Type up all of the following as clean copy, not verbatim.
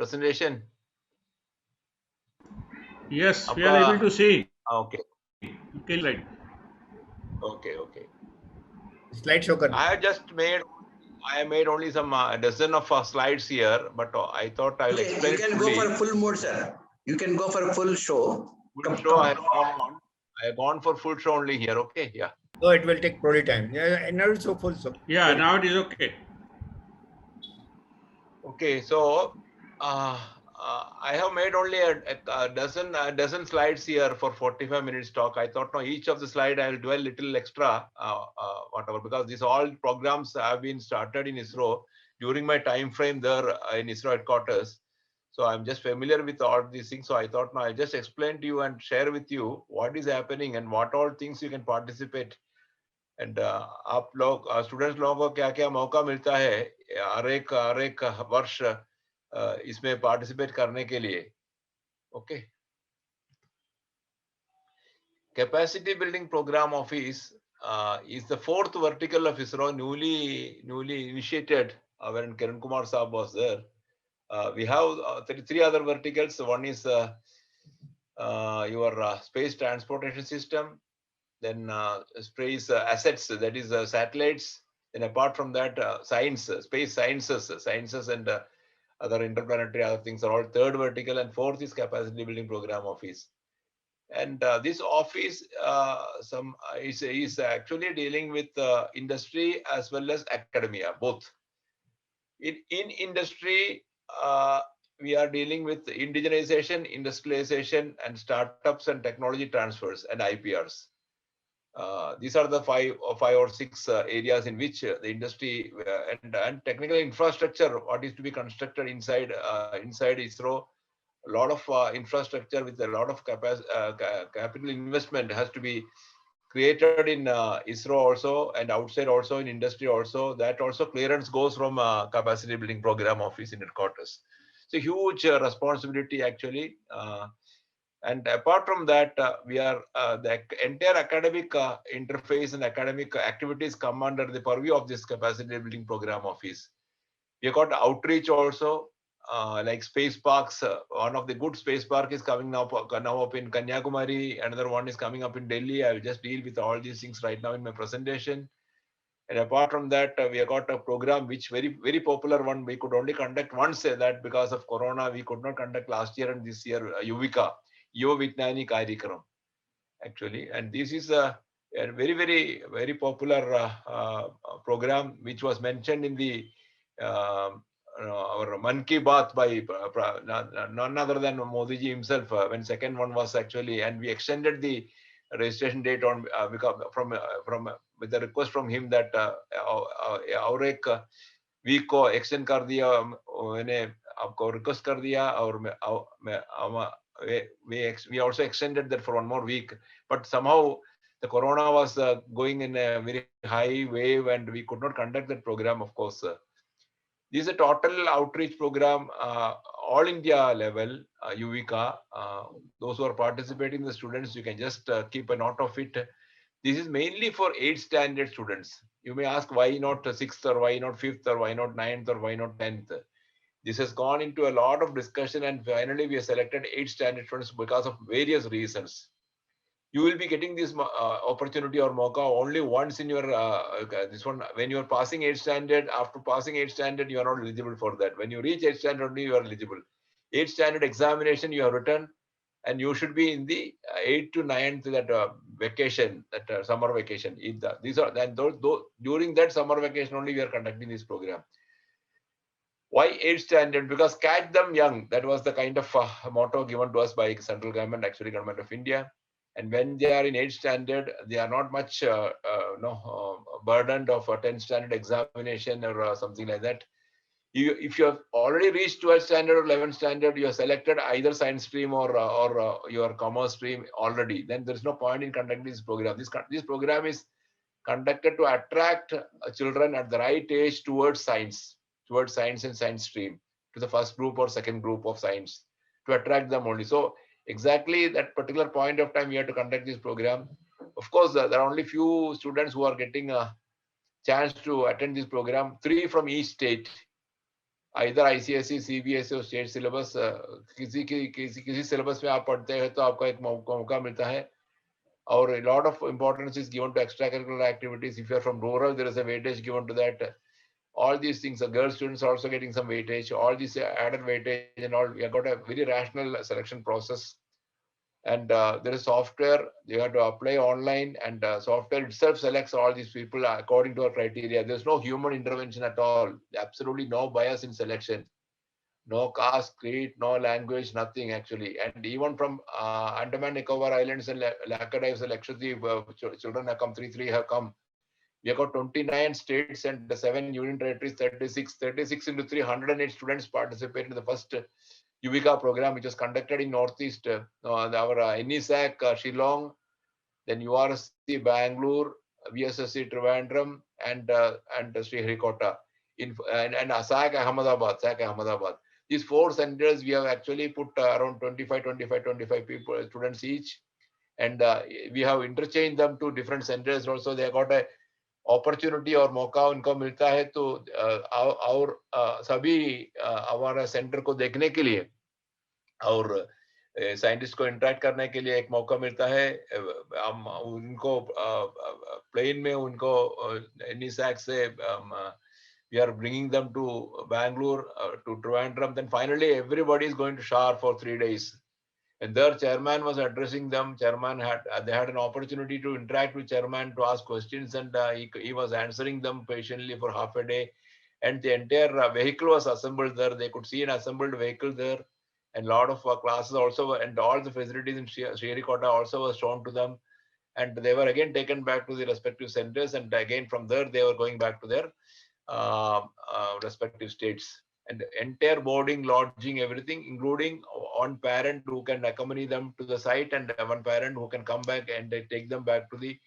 presentation? Yes, we are able to see. Okay. Okay, right. Okay. Slide show karna. I made only some dozen of slides here, but I thought I will explain You it can fully. go for full mode, sir. You can go for full show. Full show, I have gone for full show only here. Okay, yeah. So it will take probably time. Yeah, and now it's so full. So Yeah, now it is okay. Okay, so I have made only a dozen slides here for 45 minutes talk. I thought, no, each of the slide I will dwell little extra, whatever, because these all programs have been started in ISRO during my time frame there in ISRO headquarters. So I'm just familiar with all these things. So I thought, no, I'll just explain to you and share with you what is happening and what all things you can participate. And आप लोग students लोगों को क्या क्या मौका मिलता है हर एक वर्ष इसमें पार्टिसिपेट करने के लिए. Okay. Capacity building program office is the fourth vertical of ISRO, newly initiated when Kiran Kumar Saab was there. We have three other verticals. One is your space transportation system, then space assets, that is satellites. Then apart from that, science, space sciences and other interplanetary other things are all third vertical, and fourth is capacity building program office. And this office is actually dealing with industry as well as academia, both. In industry, we are dealing with indigenization, industrialization, and startups and technology transfers and IPRs. These are the five or six areas in which the industry and technical infrastructure, what is to be constructed inside ISRO. A lot of infrastructure with a lot of capital investment has to be created in ISRO also, and outside also in industry also. That also clearance goes from capacity building program office in headquarters. It's a huge responsibility actually. And apart from that, we are the entire academic interface and academic activities come under the purview of this capacity building program office. We have got outreach also, like space parks. One of the good space park is coming now up in Kanyakumari. Another one is coming up in Delhi. I will just deal with all these things right now in my presentation. And apart from that, we have got a program which very popular one. We could only conduct once that because of Corona, we could not conduct last year and this year, Yuvika. Yo Vitnani Karikram, actually, and this is a very popular program which was mentioned in the our Man Ki Baat by none other than Modi ji himself. When second one was actually, and we extended the registration date on from with the request from him that और एक week को extend कर दिया, मैंने आपको request कर दिया और we also extended that for one more week, but somehow the corona was going in a very high wave and we could not conduct that program, of course. This is a total outreach program, all India level, Yuvika. Those who are participating, the students, you can just keep a note of it. This is mainly for 8th standard students. You may ask why not 6th or why not 5th or why not 9th or why not 10th. This has gone into a lot of discussion and finally we have selected 8th standard students because of various reasons. You will be getting this opportunity or mocha only once in your this one. When you are passing 8th standard, after passing 8th standard, you are not eligible for that. When you reach 8th standard only, you are eligible. 8th standard examination you have written, and you should be in the 8th to 9th that vacation, that summer vacation. These are then those during that summer vacation only we are conducting this program. Why 8th standard? Because catch them young. That was the kind of motto given to us by central government, actually government of India. And when they are in 8th standard, they are not much burdened of a 10th standard examination or something like that. If you have already reached 12th standard or 11th standard, you are selected either science stream or your commerce stream already. Then there is no point in conducting this program. This program is conducted to attract children at the right age towards science and science stream, to the first group or second group of science, to attract them only. So exactly that particular point of time we have to conduct this program. Of course, there are only few students who are getting a chance to attend this program, 3 from each state. either ICSE, CBSE और state syllabus, किसी syllabus में आप पढ़ते हैं तो आपका एक मौका मिलता है. Or a lot of importance is given to extracurricular activities. If you are from rural, there is a weightage given to that. All these things, the girl students are also getting some weightage. All these added weightage and all. We have got a very rational selection process. And there is software. You have to apply online, and software itself selects all these people according to our criteria. There's no human intervention at all. Absolutely no bias in selection. No caste, creed, no language, nothing actually. And even from Andaman Nicobar Islands and Laccadives and Lakshadweep, children have come, three have come. We have got 29 states and 7 union territories, 36 into 308 students participate in the first Yuvika program, which was conducted in Northeast, our NESAC, Shillong, then URSC Bangalore, VSSC Trivandrum, and Sriharikota, and SAC Ahmedabad. These 4 centers, we have actually put around 25 people, students each, and we have interchanged them to different centers. Also, they got a opportunity और मौका उनको मिलता है तो और सभी हमारा centre को देखने के लिए और साइंटिस्ट को इंटरेक्ट करने के लिए एक मौका मिलता है. हम उनको प्लेन में उनको NESAC से we are bringing them to Bangalore, to Trivandrum. Then finally, everybody is going to Shar for 3 days. And their chairman was addressing them. Chairman they had an opportunity to interact with chairman to ask questions, and he was answering them patiently for half a day. And the entire vehicle was assembled there. They could see an assembled vehicle there, and a lot of classes also, and all the facilities in Sriharikota also was shown to them. And they were again taken back to the respective centers, and again from there they were going back to their respective states. And entire boarding, lodging, everything, including one parent who can accompany them to the site, and one parent who can come back and take them back to the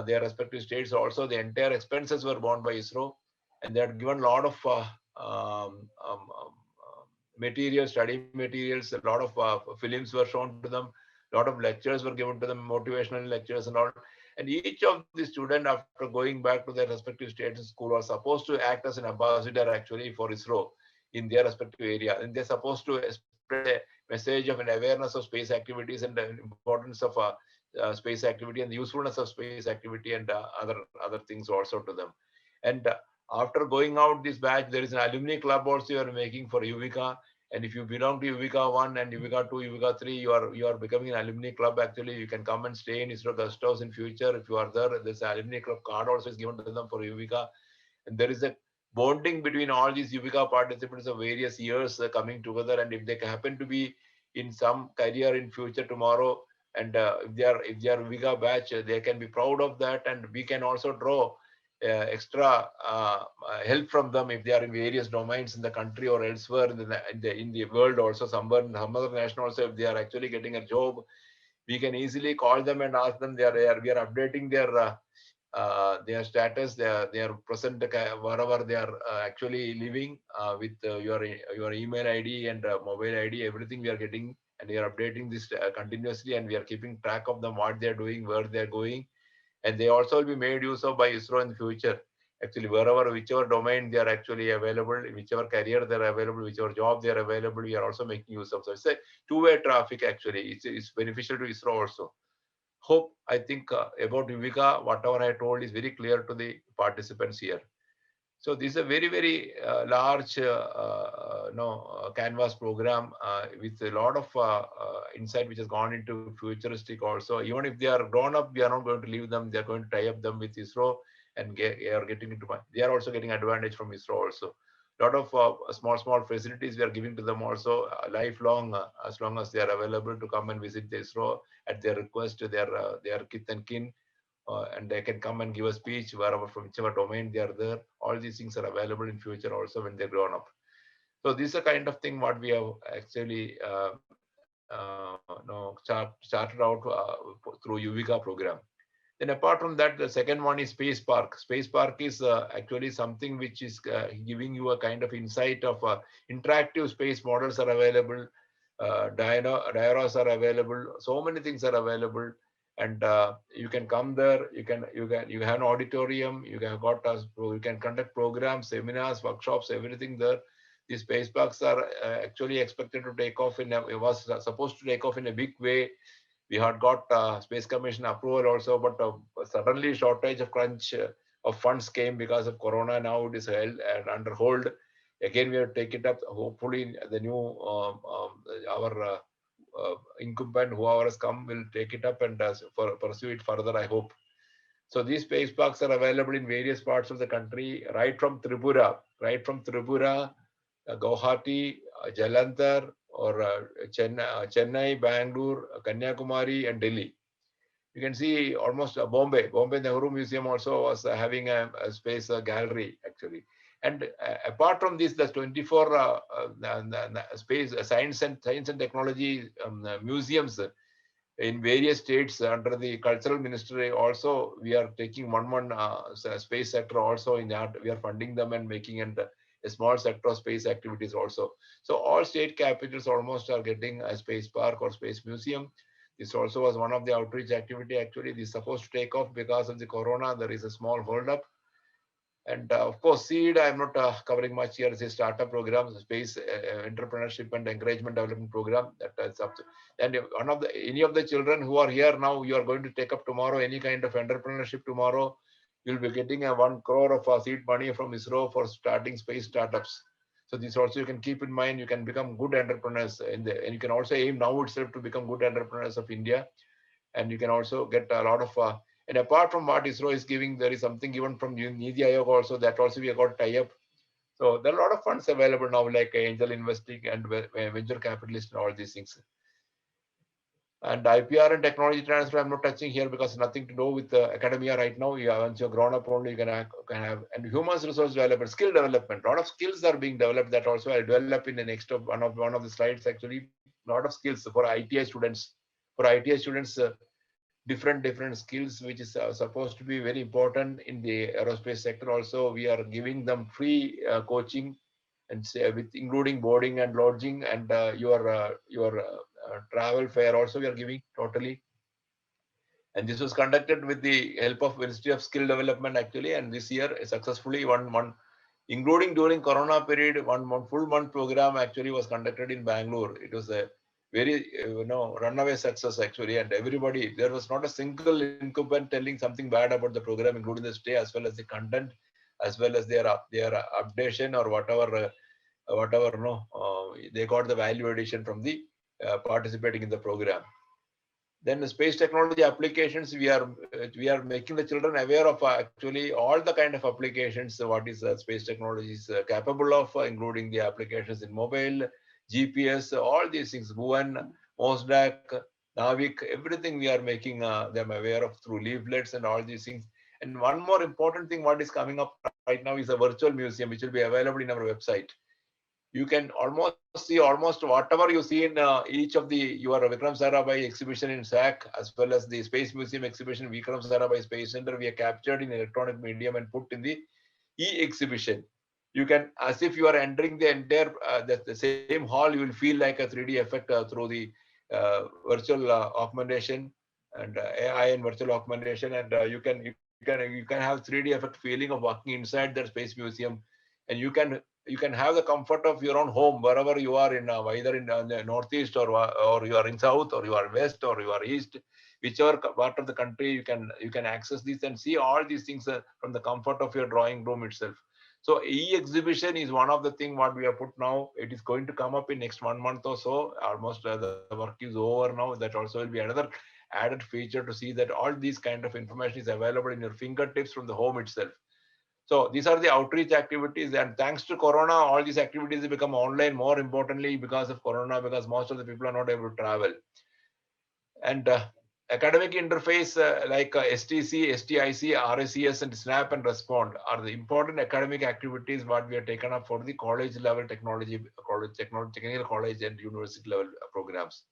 their respective states. Also, the entire expenses were borne by ISRO, and they had given a lot of materials, study materials. A lot of films were shown to them. A lot of lectures were given to them, motivational lectures and all. And each of the students, after going back to their respective states and school, was supposed to act as an ambassador actually for ISRO in their respective area. And they're supposed to spread a message of an awareness of space activities and the importance of space activity and the usefulness of space activity and other things also to them. And after going out this batch, there is an alumni club also you are making for Yuvika. And if you belong to Yuvika 1 and Yuvika 2, Yuvika 3, you are becoming an alumni club. Actually, you can come and stay in ISRO guest house in future. If you are there, there's an alumni club card also is given to them for Yuvika. And there is a bonding between all these Yuvika participants of various years coming together. And if they happen to be in some career in future tomorrow, and if they are Yuvika batch, they can be proud of that. And we can also draw extra help from them if they are in various domains in the country or elsewhere in the world also, somewhere in some other nation also. If they are actually getting a job, we can easily call them and ask them. We are updating their status. They are present wherever they are actually living with your email ID and mobile ID. Everything we are getting, and we are updating this continuously, and we are keeping track of them, what they are doing, where they are going. And they also will be made use of by ISRO in the future. Actually, whichever domain they are actually available, whichever career they are available, whichever job they are available, we are also making use of. So it's a two-way traffic actually. It's beneficial to ISRO also. I think about Yuvika, whatever I told is very clear to the participants here. So this is a very, very large canvas program with a lot of insight which has gone into futuristic also. Even if they are grown up, we are not going to leave them. They are going to tie up them with ISRO, and they are also getting advantage from ISRO also. A lot of small facilities we are giving to them also lifelong, as long as they are available to come and visit the ISRO at their request, their kith and kin. And they can come and give a speech wherever, from whichever domain they are there. All these things are available in future also when they're grown up. So this is a kind of thing what we have actually started out through Yuvika program. Then apart from that, the second one is Space Park. Space Park is actually something which is giving you a kind of insight of interactive space models are available, dioras are available, so many things are available. And you can come there. You have an auditorium. You can conduct programs, seminars, workshops, everything there. These space parks are actually expected to take off it was supposed to take off in a big way. We had got Space Commission approval also, but suddenly shortage of crunch of funds came because of Corona. Now it is held and under hold. Again, we have to take it up. Hopefully, the new our incumbent, whoever has come, will take it up and pursue it further, I hope. So these space parks are available in various parts of the country, right from Tripura, Guwahati, Jalandhar, or Chennai, Bangalore, Kanyakumari, and Delhi. You can see almost Bombay. Bombay Nehru Museum also was having a space gallery actually. And apart from this, the 24 space science and technology museums in various states under the cultural ministry. Also, we are taking one space sector also in that. We are funding them and making a small sector of space activities also. So all state capitals almost are getting a space park or space museum. This also was one of the outreach activity. Actually, this is supposed to take off because of the Corona. There is a small hold up. And of course, SEED, I'm not covering much here. It's a startup program, space entrepreneurship and encouragement development program. That's up to, and any of the children who are here now, you are going to take up tomorrow any kind of entrepreneurship tomorrow. You'll be getting a 1 crore of seed money from ISRO for starting space startups. So this also you can keep in mind. You can become good entrepreneurs and you can also aim now itself to become good entrepreneurs of India. And you can also get a lot of and apart from what ISRO is giving, there is something given from Niti Aayog also, that also we have got tie-up. So there are a lot of funds available now, like angel investing and venture capitalist and all these things. And IPR and technology transfer, I'm not touching here because nothing to do with academia right now. Once you're grown up only, you can have, and human resource development, skill development. A lot of skills are being developed that also I'll develop in the next one of the slides actually. A lot of skills for ITI students. For ITI students, different skills which is supposed to be very important in the aerospace sector. Also, we are giving them free coaching and with including boarding and lodging and your travel fare also we are giving totally. And this was conducted with the help of Ministry of Skill Development actually. And this year successfully one including during Corona period, one full month program actually was conducted in Bangalore. It was a very runaway success actually, and everybody, there was not a single incumbent telling something bad about the program, including the stay as well as the content, as well as their updation or whatever they got the value addition from the participating in the program. Then the space technology applications, we are making the children aware of actually all the kind of applications what is space technology is capable of, including the applications in mobile, GPS, all these things, Bhuvan, Mosdak, Navik, everything we are making them aware of through leaflets and all these things. And one more important thing what is coming up right now is a virtual museum which will be available in our website. You can almost see whatever you see in each of your Vikram Sarabhai exhibition in SAC, as well as the Space Museum exhibition, Vikram Sarabhai Space Center, we are captured in electronic medium and put in the e-exhibition. You can, as if you are entering the entire the same hall, you will feel like a 3D effect through the virtual augmentation and AI and virtual augmentation, and you can have 3D effect feeling of walking inside that space museum, and you can have the comfort of your own home wherever you are in either in the northeast or you are in south or you are west or you are east, whichever part of the country you can access this and see all these things from the comfort of your drawing room itself. So e-exhibition is one of the thing what we have put now. It is going to come up in next 1 month or so. Almost the work is over now. That also will be another added feature to see that all these kind of information is available in your fingertips from the home itself. So these are the outreach activities, and thanks to Corona, all these activities have become online, more importantly because of Corona, because most of the people are not able to travel. And academic interface like STC, STIC, RSES, and SNAP and Respond are the important academic activities what we have taken up for the college level technical college and university level programs.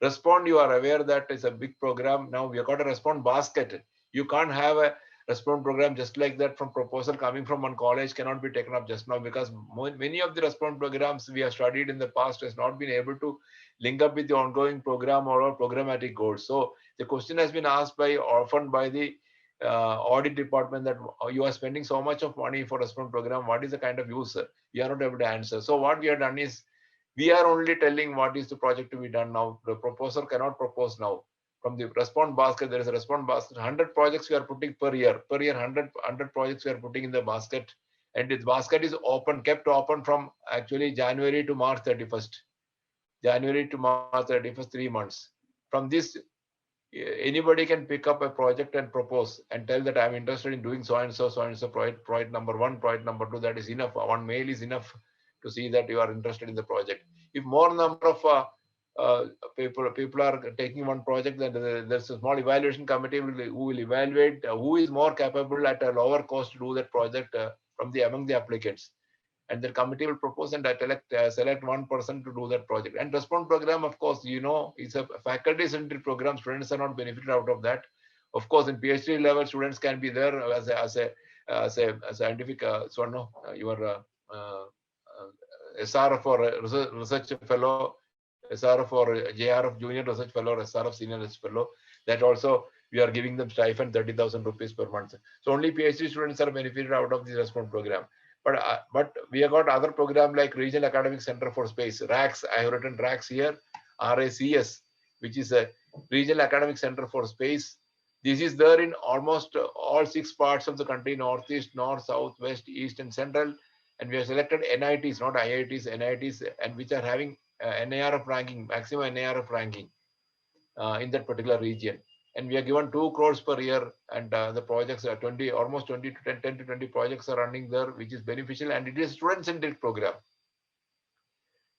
Respond, you are aware that is a big program. Now we have got a Respond basket. You can't have a Respond program just like that from proposal coming from one college cannot be taken up just now, because many of the Respond programs we have studied in the past has not been able to link up with the ongoing program or programmatic goals. So the question has been asked often by the audit department that you are spending so much of money for response program. What is the kind of use? We are not able to answer. So what we have done is we are only telling what is the project to be done now. The proposer cannot propose now. From the response basket, there is a response basket. 100 projects we are putting per year. Per year, 100 projects we are putting in the basket. And this basket is open, kept open from actually January to March 31st. January to March 31st, 3 months. From this, anybody can pick up a project and propose and tell that I'm interested in doing so and so project number one, project number two. That is enough. One mail is enough to see that you are interested in the project. If more number of people are taking one project, then there's a small evaluation committee who will evaluate who is more capable at a lower cost to do that project among the applicants. And the committee will propose and select one person to do that project. And response program, of course, it's a faculty-centered program. Students are not benefited out of that. Of course, in PhD level, students can be there as a scientific. Your SRF or research fellow, SRF or JRF junior research fellow, SRF senior research fellow. That also we are giving them stipend 30,000 rupees per month. So only PhD students are benefited out of the response program. But we have got other program like Regional Academic Center for Space, RACS. I have written RACS here, RACS, which is a Regional Academic Center for Space. This is there in almost all 6 parts of the country: Northeast, North, South, West, East, and Central. And we have selected NITs, not IITs, NITs, and which are having NARF ranking, maximum NARF ranking in that particular region. And we are given 2 crores per year, and the projects are almost 10 to 20 projects are running there, which is beneficial, and it is student-centric program.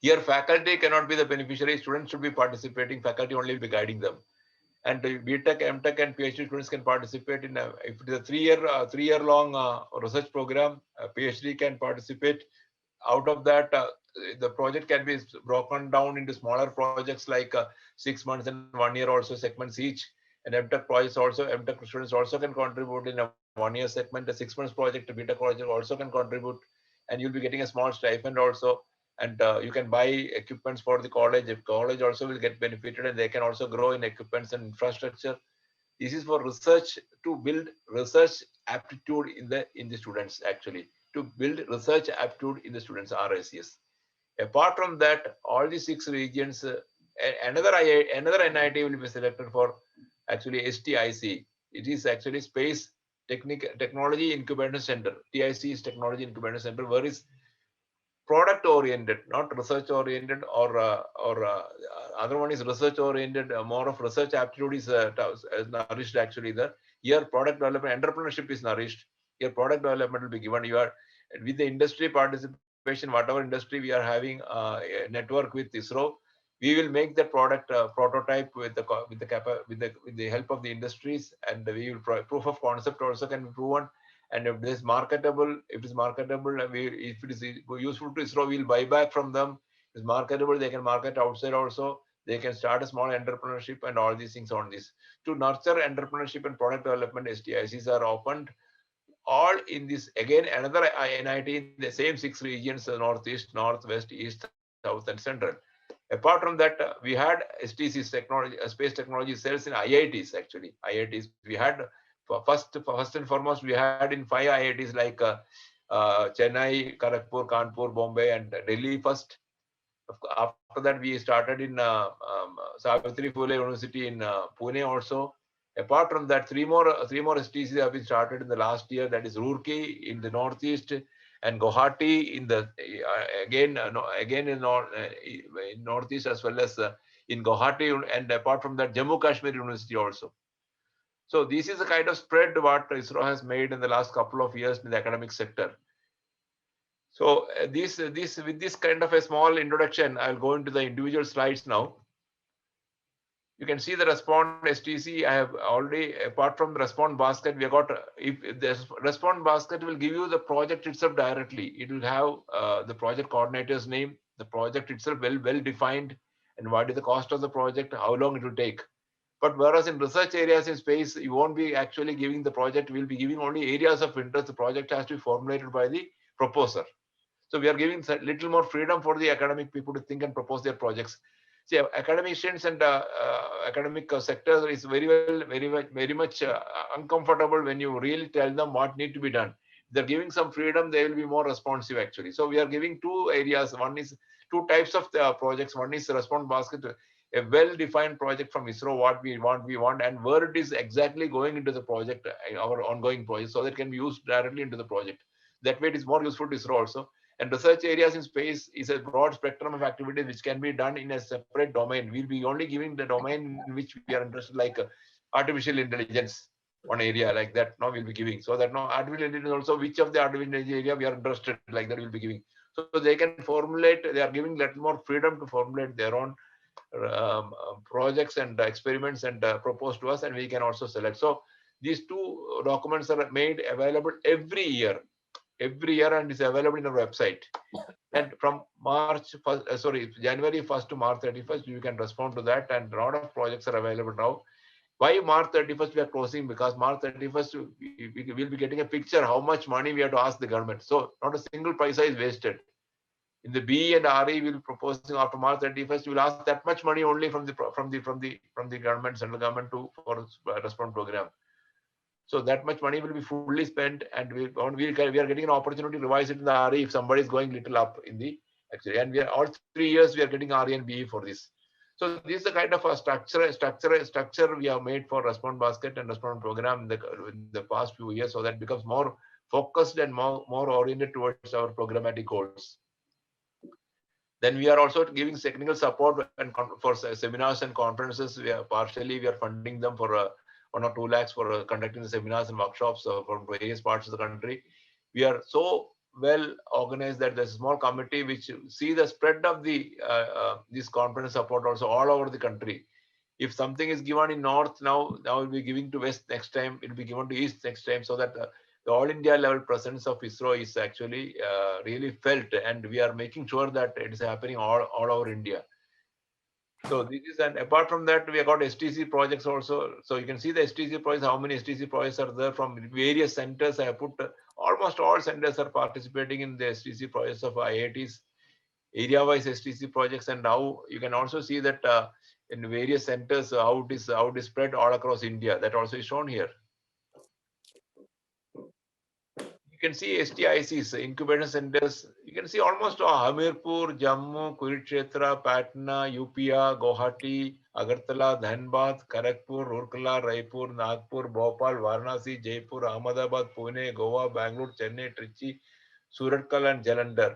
Here, faculty cannot be the beneficiary. Students should be participating. Faculty only will be guiding them. And the BTech, MTech, and PhD students can participate in if it is a 3-year-long research program. PhD can participate. Out of that, the project can be broken down into smaller projects like 6 months and 1 year also segments each. And MTech projects also, MTech students also can contribute in a 1 year segment. A 6 months project, a BTech project also can contribute, and you'll be getting a small stipend also. And you can buy equipments for the college. If college also will get benefited, and they can also grow in equipments and infrastructure. This is for research, to build research aptitude in the students, actually, to build research aptitude in the students, RACS. Apart from that, all the 6 regions, another NIT will be selected for actually STIC. It is actually Space Technology Incubation Center. TIC is Technology Incubation Center, where is product oriented, not research oriented, or other one is research oriented. More of research aptitude is nourished actually there. Here, product development, entrepreneurship is nourished. Here, product development will be given. You are with the industry participation, whatever industry we are having a network with ISRO. We will make the product prototype with the help of the industries, and we will proof of concept also can be proven. And if it is marketable, if it is useful to ISRO, we'll buy back from them. If it's marketable, they can market outside also. They can start a small entrepreneurship and all these things on this. To nurture entrepreneurship and product development, STICs are opened. All in this, again, another NIT in the same 6 regions: Northeast, Northwest, East, South, and Central. Apart from that, we had STC's technology, space technology cells in IITs, actually. IITs, we had, first and foremost, we had in 5 IITs like Chennai, Kharagpur, Kanpur, Bombay, and Delhi first. After that, we started in Savitri Phule University in Pune also. Apart from that, three more STCs have been started in the last year. That is Roorkee in the Northeast, and Guwahati in the again in Northeast, as well as in Guwahati, and apart from that, Jammu Kashmir University also. So this is a kind of spread what ISRO has made in the last couple of years in the academic sector. So with this kind of a small introduction, I'll go into the individual slides now. You can see the response STC. I have already, apart from the response basket, we have got, if the response basket will give you the project itself directly. It will have the project coordinator's name, the project itself well defined, and what is the cost of the project, how long it will take. But whereas in research areas in space, you won't be actually giving the project, we'll be giving only areas of interest. The project has to be formulated by the proposer. So we are giving a little more freedom for the academic people to think and propose their projects. See, academicians and academic sector is very much uncomfortable when you really tell them what need to be done. If they're giving some freedom, they will be more responsive actually. So we are giving two areas. One is two types of projects. One is response basket, a well-defined project from ISRO, what we want, and where it is exactly going into the project, our ongoing project, so that it can be used directly into the project. That way, it is more useful to ISRO also. And research areas in space is a broad spectrum of activities which can be done in a separate domain. We'll be only giving the domain in which we are interested, like artificial intelligence, one area like that. Now we'll be giving, so that now artificial intelligence also, which of the artificial intelligence area we are interested, like that we'll be giving. So they can formulate. They are giving little more freedom to formulate their own projects and experiments and propose to us, and we can also select. So these two documents are made available every year, and is available in our website. And from January 1st to March 31st, you can respond to that, and a lot of projects are available now. Why March 31st we are closing? Because March 31st we will be getting a picture how much money we have to ask the government. So not a single paisa is wasted. In the B and RE, we will be proposing after March 31st, we will ask that much money only from the government, central government, for response program. So that much money will be fully spent, and we are getting an opportunity to revise it in the RE if somebody is going little up in the actually. And we are all 3 years we are getting RE and BE for this. So this is the kind of a structure we have made for response basket and response program in the past few years, so that becomes more focused and more oriented towards our programmatic goals. Then we are also giving technical support and for seminars and conferences. We are funding them for 1 or 2 lakhs for conducting the seminars and workshops from various parts of the country. We are so well organized that there's a small committee which see the spread of this conference support also all over the country. If something is given in north now we'll be giving to west next time. It will be given to east next time, so that the all India level presence of ISRO is actually really felt, and we are making sure that it is happening all over India. So this is, and apart from that, we have got STC projects also. So you can see the STC projects, how many STC projects are there from various centers. I have put almost all centers are participating in the STC projects of IITs, area-wise STC projects, and now you can also see that in various centers how it is spread all across India. That also is shown here. You can see STICs, incubation centers. You can see almost Hamirpur, Jammu, Kurukshetra, Patna, UPA, Guwahati, Agartala, Dhanbad, Kharagpur, Rourkela, Raipur, Nagpur, Bhopal, Varanasi, Jaipur, Ahmedabad, Pune, Goa, Bangalore, Chennai, Trichy, Suratkal, and Jalandhar.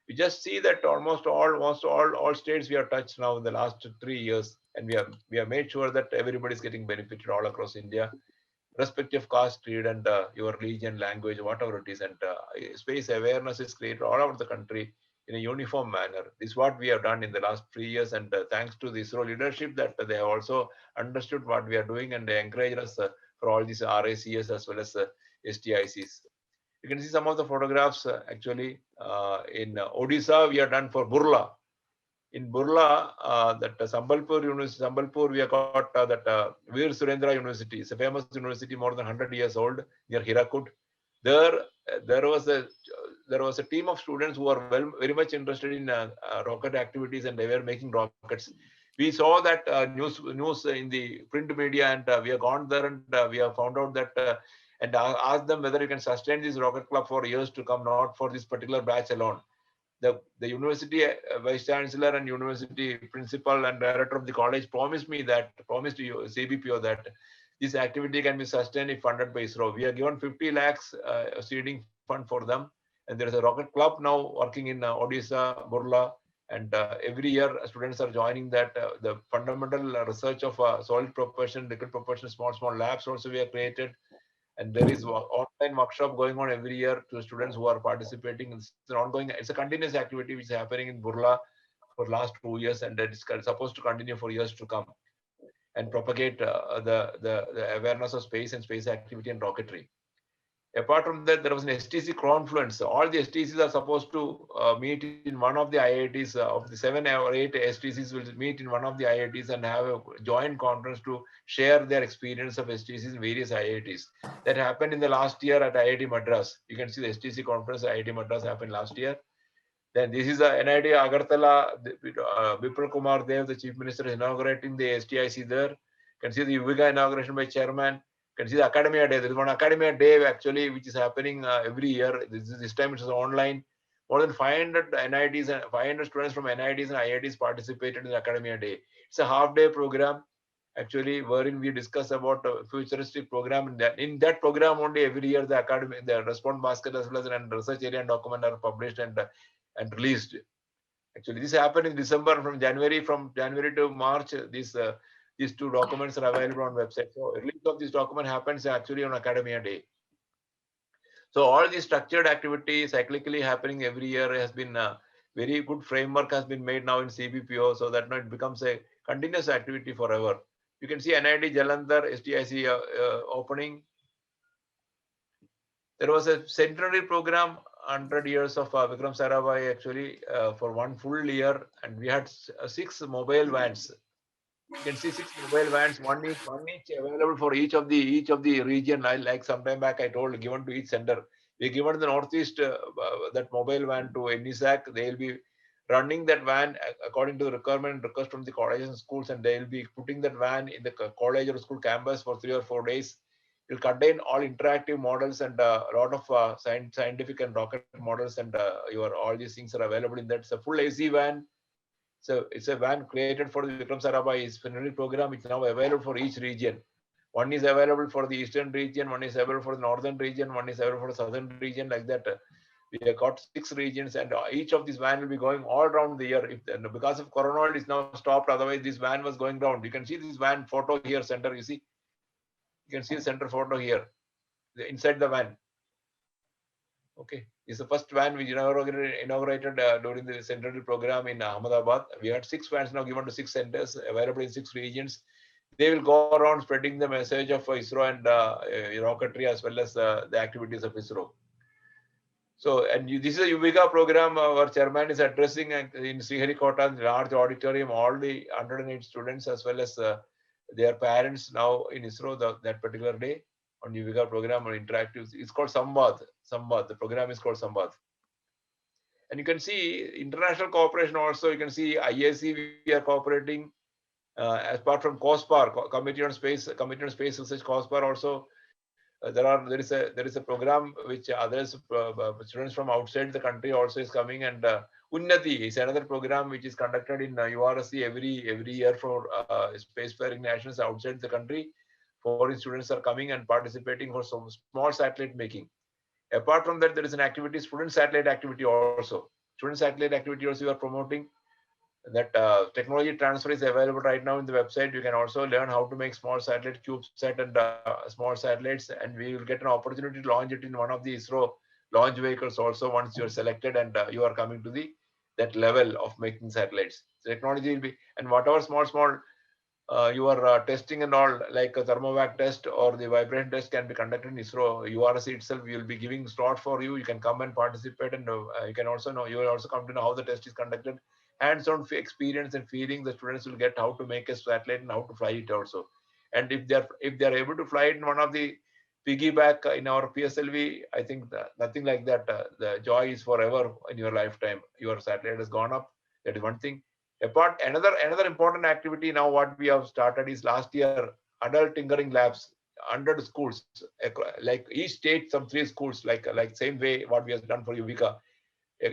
We just see that almost all states we have touched now in the last 3 years, and we have made sure that everybody is getting benefited all across India, respective caste, creed, and your religion, language, whatever it is, and space awareness is created all over the country in a uniform manner. This is what we have done in the last 3 years, and thanks to the ISRO leadership that they have also understood what we are doing, and they encourage us for all these RACs as well as STICs. You can see some of the photographs actually in Odisha. We are done for Burla. In Burla, that Sambalpur University, we have got that Veer Surendra University. It's a famous university, more than 100 years old, near Hirakud. There was a team of students who are very much interested in rocket activities, and they were making rockets. We saw that news in the print media, and we have gone there, and we have found out that and asked them whether you can sustain this rocket club for years to come, not for this particular batch alone. The university vice chancellor and university principal and director of the college promised you, CBPO, that this activity can be sustained if funded by ISRO. We have given 50 lakhs seeding fund for them, and there is a rocket club now working in Odisha, Burla, and every year students are joining that. The fundamental research of solid propulsion, liquid propulsion, small labs also we have created. And there is online workshop going on every year to students who are participating. It's a continuous activity which is happening in Burla for last 2 years, and it's supposed to continue for years to come and propagate the awareness of space and space activity and rocketry. Apart from that, there was an STC confluence. All the STCs are supposed to meet in one of the IITs. Of the 7 or 8 STCs will meet in one of the IITs and have a joint conference to share their experience of STCs in various IITs. That happened in the last year at IIT Madras. You can see the STC conference at IIT Madras happened last year. Then this is a NID Agartala, Bipul Kumar Dev, the Chief Minister, is inaugurating the STIC there. You can see the UVIGA inauguration by Chairman. You can see the Academia Day. There is one Academia Day actually, which is happening every year. This time it is online. More than 500 NITs and 500 students from NITs and IITs participated in the Academia Day. It's a half-day program, actually, wherein we discuss about a futuristic program. In that program only, every year the academy, the response basket as well as and research area and document are published and released. Actually, this happened in December. From January to March, these two documents are available on website. So release of this document happens actually on Academia Day. So all these structured activity cyclically happening every year has been a very good framework has been made now in CBPO, so that now it becomes a continuous activity forever. You can see NIT Jalandhar STIC opening. There was a centenary program, 100 years of Vikram Sarabhai actually for one full year, and we had 6 mobile vans. You can see 6 mobile vans, one each available for each of the region. I like sometime back I told given to each center. We given the Northeast that mobile van to NISAC. They will be running that van according to the requirement request from the colleges and schools, and they will be putting that van in the college or school campus for 3 or 4 days. It will contain all interactive models and a lot of scientific and rocket models, and all these things are available in that. It's a full AC van. So it's a van created for the Vikram Sarabhai's funerary program. It's now available for each region. One is available for the eastern region, one is available for the northern region, one is available for the southern region, like that. We have got 6 regions, and each of these van will be going all around the year. Because of Corona, it is now stopped. Otherwise, this van was going round. You can see this van photo here, center. You can see the center photo here, inside the van. Okay, this is the first van which inaugurated during the centenary program in Ahmedabad. We had 6 vans now given to 6 centers, available in 6 regions. They will go around spreading the message of ISRO and rocketry, as well as the activities of ISRO. So, and this is a UVIGA program. Our chairman is addressing in Sriharikota, large auditorium, all the 108 students as well as their parents now in ISRO that particular day on UVIGA program or interactive. It's called Samvad. The program is called Samvad. And you can see international cooperation also. You can see IAC, we are cooperating as part from COSPAR, Committee on Space Research, COSPAR also. There is a program which others students from outside the country also is coming, and Unnati is another program which is conducted in URSC every year for spacefaring nationals outside the country. Foreign students are coming and participating for some small satellite making. Apart from that, there is an activity, student satellite activity also. Student satellite activity also we are promoting. That technology transfer is available right now in the website. You can also learn how to make small satellite, CubeSat and small satellites, and we will get an opportunity to launch it in one of the ISRO launch vehicles also once you are selected and you are coming to that level of making satellites. So technology will be, and whatever small your testing and all, like a thermovac test or the vibration test, can be conducted in ISRO. URSC itself, we will be giving slot for you. You can come and participate, and you can also know, you will also come to know how the test is conducted. Hands-on experience and feeling the students will get how to make a satellite and how to fly it also. And if they're able to fly it in one of the piggyback in our PSLV, I think nothing like that. The joy is forever in your lifetime. Your satellite has gone up. That is one thing. Another important activity now what we have started is last year adult tinkering labs, 100 schools, like each state some 3 schools, like same way what we have done for UVICA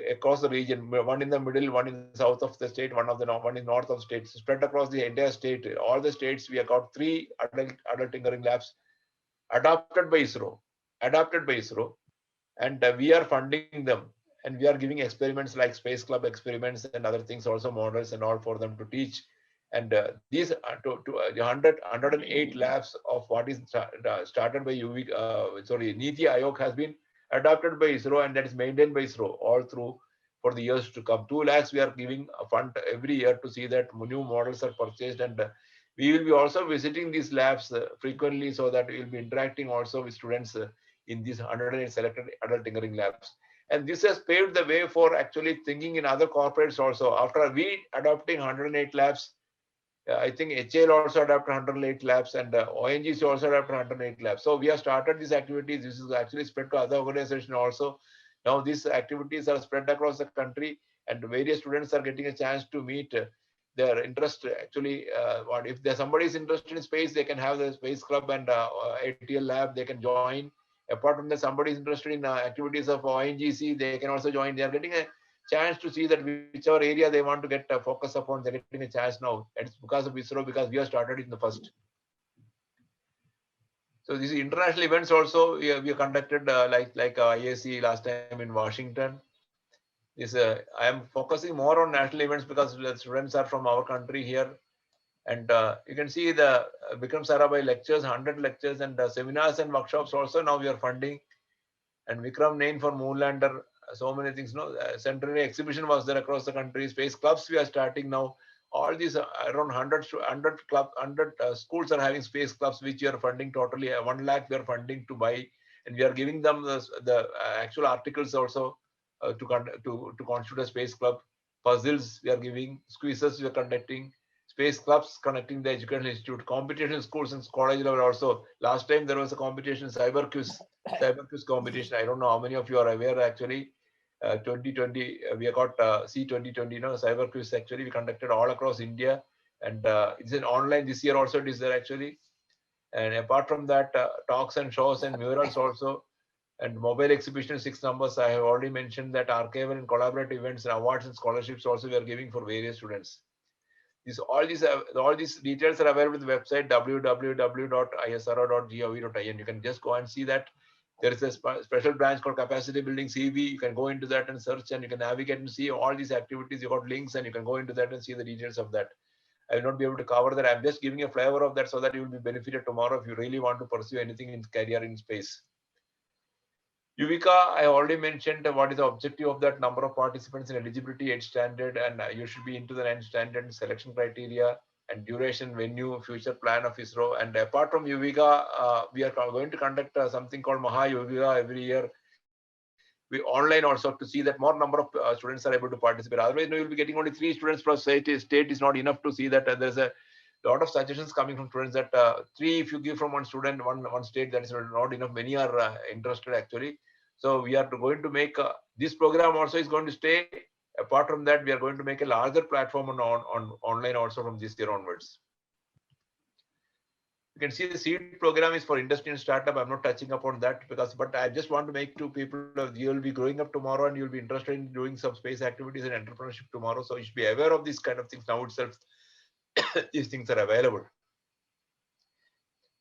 across the region, one in the middle, one in the south of the state, one in north of the state, spread across the entire state. All the states we have got 3 adult tinkering labs adopted by ISRO, and we are funding them. And we are giving experiments like Space Club experiments and other things, also models and all for them to teach. And these 108 labs of what is started by Niti Aayog has been adopted by ISRO, and that is maintained by ISRO all through for the years to come. 2 lakhs we are giving a fund every year to see that new models are purchased, and we will be also visiting these labs frequently, so that we will be interacting also with students in these 108 selected adult tinkering labs. And this has paved the way for actually thinking in other corporates also. After we adopting 108 labs, I think HAL also adopted 108 labs, and ONGC also adopted 108 labs. So we have started these activities. This is actually spread to other organizations also. Now these activities are spread across the country. and various students are getting a chance to meet their interest. Actually, what if there's somebody is interested in space, they can have the space club and ATL lab, they can join. Apart from that, somebody is interested in activities of ONGC, they can also join. They are getting a chance to see that whichever area they want to get focus upon, they're getting a chance now. And it's because of ISRO, because we have started it in the first. So these international events also we have conducted like IAC last time in Washington. This I am focusing more on national events because the students are from our country here, and you can see the Vikram Sarabhai lectures, 100 lectures, and seminars and workshops also now we are funding. And Vikram Nain for Moonlander, so many things. No, centenary exhibition was there across the country. Space clubs we are starting now. All these around 100 schools are having space clubs, which we are funding totally. 1 lakh we are funding to buy, and we are giving them the actual articles also to constitute a space club. Puzzles we are giving, quizzes we are conducting, space clubs connecting the educational institute, competition schools and college level also. Last time there was a competition, cyber quiz competition. I don't know how many of you are aware actually. 2020, we have got C2020, cyber quiz actually we conducted all across India, and it's an online this year also it is there actually. And apart from that, talks and shows and murals also, and mobile exhibition 6 numbers. I have already mentioned that archival and collaborative events and awards and scholarships also we are giving for various students. All these details are available on the website www.isro.gov.in. You can just go and see that. There is a special branch called capacity building CV. You can go into that and search, and you can navigate and see all these activities. You got links, and you can go into that and see the details of that. I will not be able to cover that. I'm just giving a flavor of that so that you will be benefited tomorrow if you really want to pursue anything in career in space. Yuvika, I already mentioned what is the objective of that, number of participants in eligibility, 8 standard, and you should be into the 9 standard selection criteria, and duration, venue, future plan of ISRO. And apart from Yuvika, we are going to conduct something called Maha Yuvika every year. We online also to see that more number of students are able to participate. Otherwise, you will be getting only 3 students per state is not enough to see that. There's a lot of suggestions coming from students that 3 if you give from one student, one state, that is not enough. Many are interested actually. So we are going to make this program also is going to stay. Apart from that, we are going to make a larger platform on online also from this year onwards. You can see the seed program is for industry and startup. I'm not touching upon that but I just want to make two people, you will be growing up tomorrow and you'll be interested in doing some space activities and entrepreneurship tomorrow. So you should be aware of these kind of things now itself. These things are available.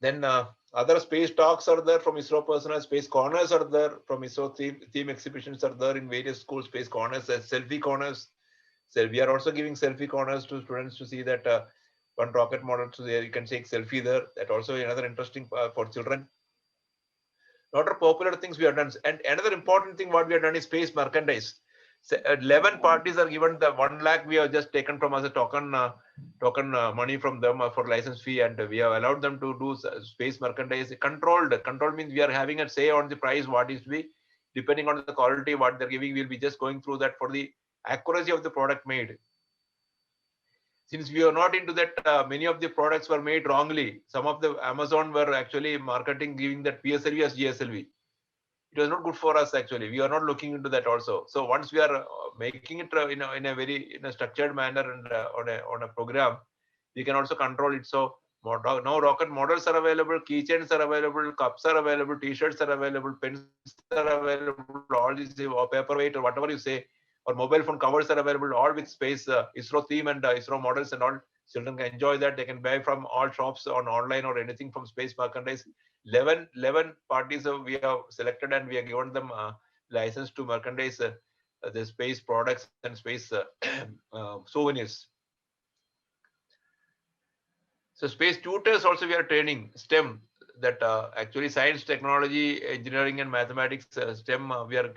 Then other space talks are there from ISRO personnel. Space corners are there from ISRO. Theme exhibitions are there in various schools. Space corners, selfie corners. So we are also giving selfie corners to students to see that one rocket model. So there you can take selfie there. That also another interesting for children. Lot of popular things we have done. And another important thing what we have done is space merchandise. So 11 parties are given the 1 lakh we have just taken from as a token money from them for license fee, and we have allowed them to do space merchandise. Controlled means we are having a say on the price what is to be, depending on the quality what they're giving. We'll be just going through that for the accuracy of the product made. Since we are not into that, many of the products were made wrongly. Some of the Amazon were actually marketing giving that PSLV as GSLV. It was not good for us actually. We are not looking into that also. So once we are making it in a very structured manner and on a program, we can also control it. So now rocket models are available, keychains are available, cups are available, t-shirts are available, pens are available, all these paperweight or whatever you say, or mobile phone covers are available, all with space ISRO theme and ISRO models and all. Children can enjoy that. They can buy from all shops on online or anything from space merchandise. 11 parties we have selected and we have given them license to merchandise the space products and space souvenirs. So space tutors also we are training STEM, that actually science, technology, engineering and mathematics, STEM, we are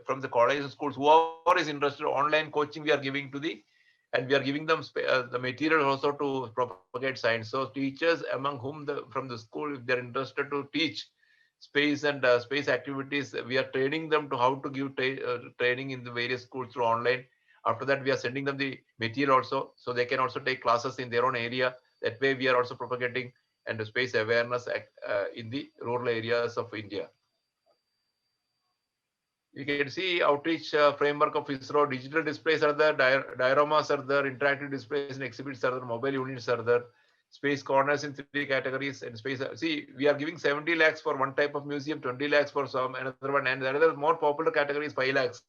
from the colleges and schools, whoever is interested, online coaching we are giving to and we are giving them the material also to propagate science. So teachers among whom from the school, if they're interested to teach space and space activities, we are training them to how to give training in the various schools through online. After that, we are sending them the material also, so they can also take classes in their own area. That way, we are also propagating and the space awareness in the rural areas of India. You can see outreach framework of ISRO. Digital displays are there, dioramas are there, interactive displays and exhibits are there, mobile units are there, space corners in 3 categories, and space. See, we are giving 70 lakhs for one type of museum, 20 lakhs for some another one, and the another more popular category is 5 lakhs.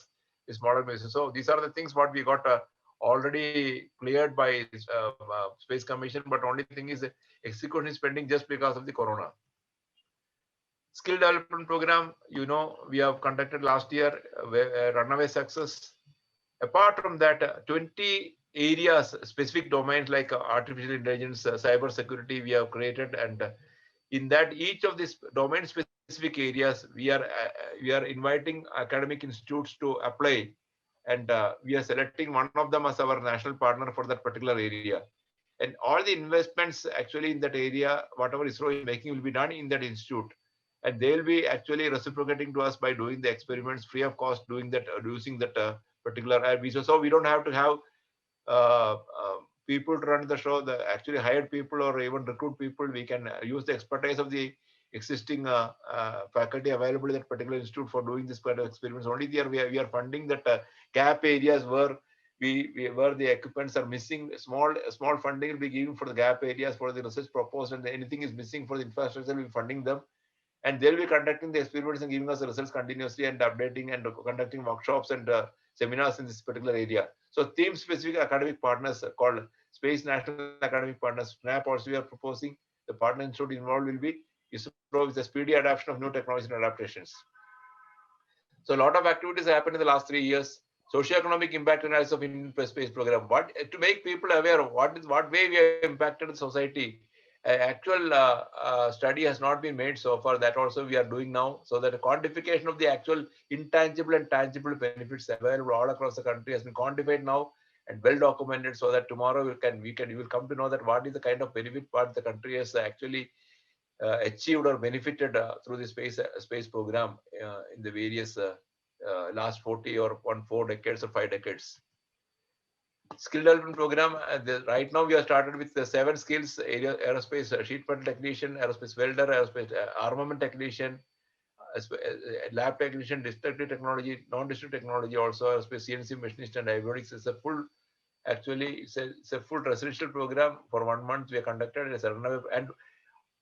Is model museum. So these are the things what we got already cleared by Space Commission, but only thing is execution is pending just because of the corona. Skill development program, you know, we have conducted last year, runaway success. Apart from that, 20 areas, specific domains like artificial intelligence, cyber security, we have created, and in that each of these domain specific areas, we are inviting academic institutes to apply, and we are selecting one of them as our national partner for that particular area. And all the investments actually in that area, whatever ISRO is making, will be done in that institute, and they will be actually reciprocating to us by doing the experiments free of cost, doing that, using that particular visa. So we don't have to have people to run the show, the actually hired people or even recruit people. We can use the expertise of the existing faculty available at that particular institute for doing this kind of experiments. Only there we are funding that gap areas where where the equipments are missing. Small funding will be given for the gap areas for the research proposed, and anything is missing for the infrastructure, we'll be funding them. And they'll be conducting the experiments and giving us the results continuously, and updating and conducting workshops and seminars in this particular area. So theme specific academic partners called Space National Academic Partners, SNAP, also we are proposing. The partner institute involved will be ISRO with the speedy adoption of new technologies and adaptations. So a lot of activities happened in the last 3 years. Socio-economic impact analysis of Indian space program. What to make people aware of what way we have impacted the society. Actual study has not been made so far. That also we are doing now, so that a quantification of the actual intangible and tangible benefits available all across the country has been quantified now and well documented, so that tomorrow you will come to know that what is the kind of benefit what the country has actually achieved or benefited through the space program in the various last 40 or 4 decades or 5 decades. Skill development program. Right now we have started with the 7 skills: aerospace sheet metal technician, aerospace welder, aerospace armament technician, lab technician, destructive technology, non-destructive technology, also aerospace CNC machinist and avionics. It's a full, actually it's a full residential program for 1 month we have conducted. And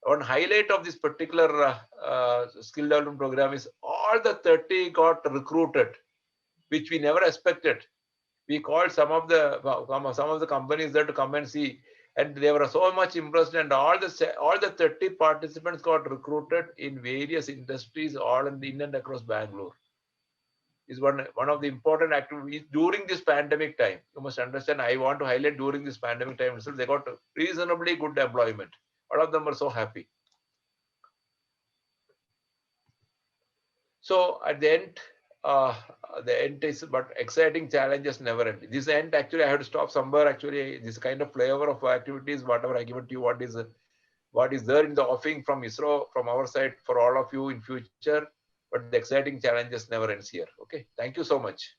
one highlight of this particular skill development program is all the 30 got recruited, which we never expected. We called some of the companies there to come and see, and they were so much impressed. And all the 30 participants got recruited in various industries, all in and across Bangalore. Is one of the important activities during this pandemic time. You must understand. I want to highlight during this pandemic time itself, they got reasonably good employment. All of them were so happy. So at the end is, but exciting challenges never end. This end, actually, I have to stop somewhere. Actually, this kind of flavor of activities, whatever I given to you, what is there in the offering from ISRO, from our side for all of you in future. But the exciting challenges never ends here. Okay, thank you so much.